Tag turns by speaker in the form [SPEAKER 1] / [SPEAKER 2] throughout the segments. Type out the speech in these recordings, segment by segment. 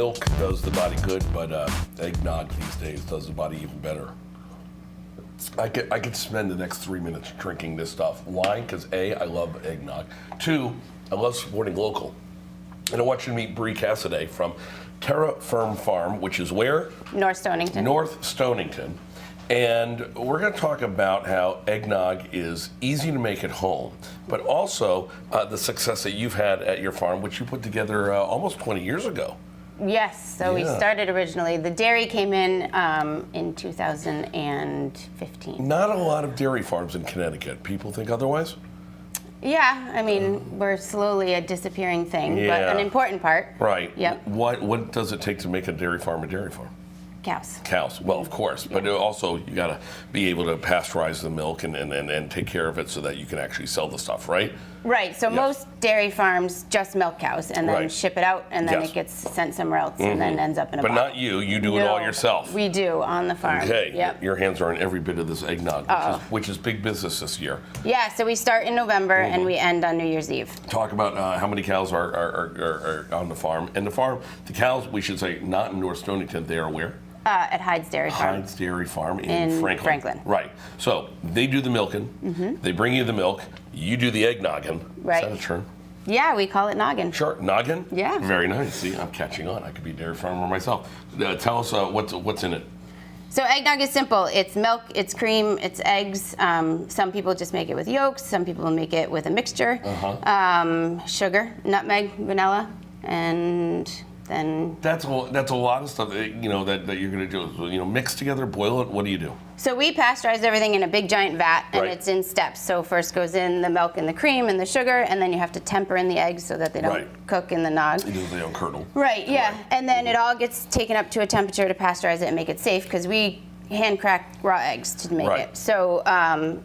[SPEAKER 1] milk does the body good, but eggnog these days does the body even better. I could spend the next 3 minutes drinking this stuff. Why? Because A, I love eggnog. 2, I love supporting local. And I want you to meet Brie Casadei from Terra Farm, which is where?
[SPEAKER 2] North Stonington.
[SPEAKER 1] North Stonington. And we're going to talk about how eggnog is easy to make at home, but also the success that you've had at your farm, which you put together almost 20 years ago.
[SPEAKER 2] Yes, so we started originally. The dairy came in 2015.
[SPEAKER 1] Not a lot of dairy farms in Connecticut. People think otherwise?
[SPEAKER 2] Yeah, I mean, we're slowly a disappearing thing, but an important part.
[SPEAKER 1] Right.
[SPEAKER 2] Yep.
[SPEAKER 1] What does it take to make a dairy farm a dairy farm?
[SPEAKER 2] Cows.
[SPEAKER 1] Cows, well, of course, but also you got to be able to pasteurize the milk and take care of it so that you can actually sell the stuff, right?
[SPEAKER 2] Right, so most dairy farms just milk cows and then ship it out, and then it gets sent somewhere else and then ends up in a box.
[SPEAKER 1] But not you do it all yourself.
[SPEAKER 2] We do, on the farm.
[SPEAKER 1] Okay,
[SPEAKER 2] yep.
[SPEAKER 1] Your hands are in every bit of this eggnog, which is big business this year.
[SPEAKER 2] Yeah, so we start in November and we end on New Year's Eve.
[SPEAKER 1] Talk about how many cows are on the farm. And the cows, we should say, not in North Stonington, they are where?
[SPEAKER 2] At Hyde's Dairy Farm.
[SPEAKER 1] Hyde's Dairy Farm in Franklin. Right. So they do the milking. They bring you the milk. You do the eggnogging.
[SPEAKER 2] Right.
[SPEAKER 1] Is that a term?
[SPEAKER 2] Yeah, we call it noggin.
[SPEAKER 1] Sure. Noggin?
[SPEAKER 2] Yeah.
[SPEAKER 1] Very nice. See, I'm catching on. I could be a dairy farmer myself. Tell us what's in it.
[SPEAKER 2] So eggnog is simple. It's milk, it's cream, it's eggs. Some people just make it with yolks. Some people make it with a mixture. Sugar, nutmeg, vanilla, and then
[SPEAKER 1] that's a lot of stuff that you're going to do. Mix together, boil it. What do you do?
[SPEAKER 2] So we pasteurize everything in a big giant vat, and it's in steps. So first goes in the milk and the cream and the sugar, and then you have to temper in the eggs so that they don't cook in the nog.
[SPEAKER 1] They don't curdle.
[SPEAKER 2] Right. Yeah. And then it all gets taken up to a temperature to pasteurize it and make it safe, because we hand crack raw eggs to make it. So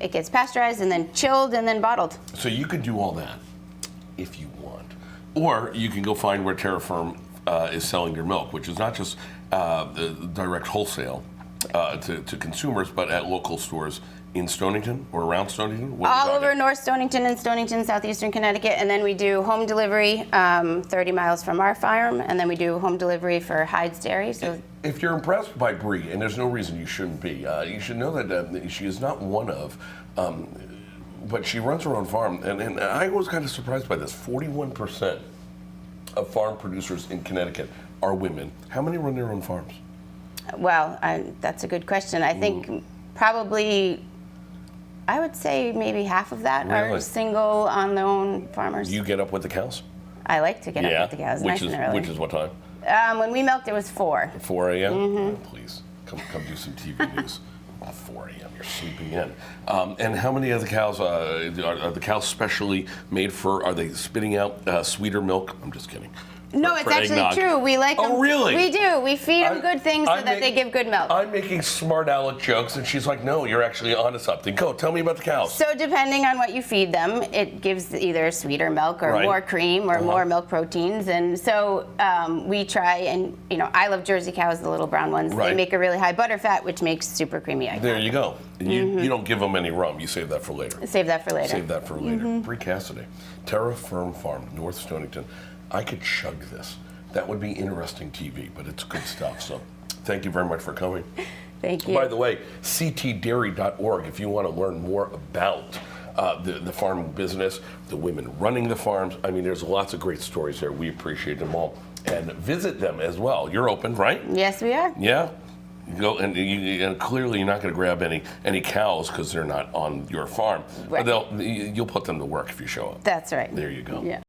[SPEAKER 2] it gets pasteurized and then chilled and then bottled.
[SPEAKER 1] So you could do all that if you want, or you can go find where Terra Firm is selling your milk, which is not just the direct wholesale to consumers, but at local stores in Stonington or around Stonington?
[SPEAKER 2] All over North Stonington and Stonington, southeastern Connecticut, and then we do home delivery 30 miles from our farm, and then we do home delivery for Hyde's Dairy. So
[SPEAKER 1] if you're impressed by Brie, and there's no reason you shouldn't be, you should know that she is not one of, but she runs her own farm, and I was kind of surprised by this. 41% of farm producers in Connecticut are women. How many run their own farms?
[SPEAKER 2] Well, that's a good question. I think probably, I would say maybe half of that are single on their own farmers.
[SPEAKER 1] You get up with the cows?
[SPEAKER 2] I like to get up with the cows, nice and early.
[SPEAKER 1] Which is what time?
[SPEAKER 2] When we milked, it was 4.
[SPEAKER 1] 4 a.m.? Oh, please, come do some TV news. 4 a.m. You're sleeping in. And how many of the cows are the cows specially made for? Are they spitting out sweeter milk? I'm just kidding.
[SPEAKER 2] No, it's actually true. We like them.
[SPEAKER 1] Oh, really?
[SPEAKER 2] We do. We feed them good things so that they give good milk.
[SPEAKER 1] I'm making smart aleck jokes, and she's like, no, you're actually onto something. Go, tell me about the cows.
[SPEAKER 2] So depending on what you feed them, it gives either sweeter milk or more cream or more milk proteins. And so we try, and I love Jersey cows, the little brown ones. They make a really high butter fat, which makes super creamy egg.
[SPEAKER 1] There you go. You don't give them any rum. You save that for later.
[SPEAKER 2] Save that for later.
[SPEAKER 1] Save that for later. Brie Casadei, Terra Farm, North Stonington. I could chug this. That would be interesting TV, but it's good stuff. So thank you very much for coming.
[SPEAKER 2] Thank you.
[SPEAKER 1] By the way, ctdairy.org if you want to learn more about the farming business, the women running the farms. I mean, there's lots of great stories there. We appreciate them all. And visit them as well. You're open, right?
[SPEAKER 2] Yes, we are.
[SPEAKER 1] Yeah. You go and clearly you're not going to grab any cows because they're not on your farm. Right. You'll put them to work if you show up.
[SPEAKER 2] That's right.
[SPEAKER 1] There you go.
[SPEAKER 2] Yeah.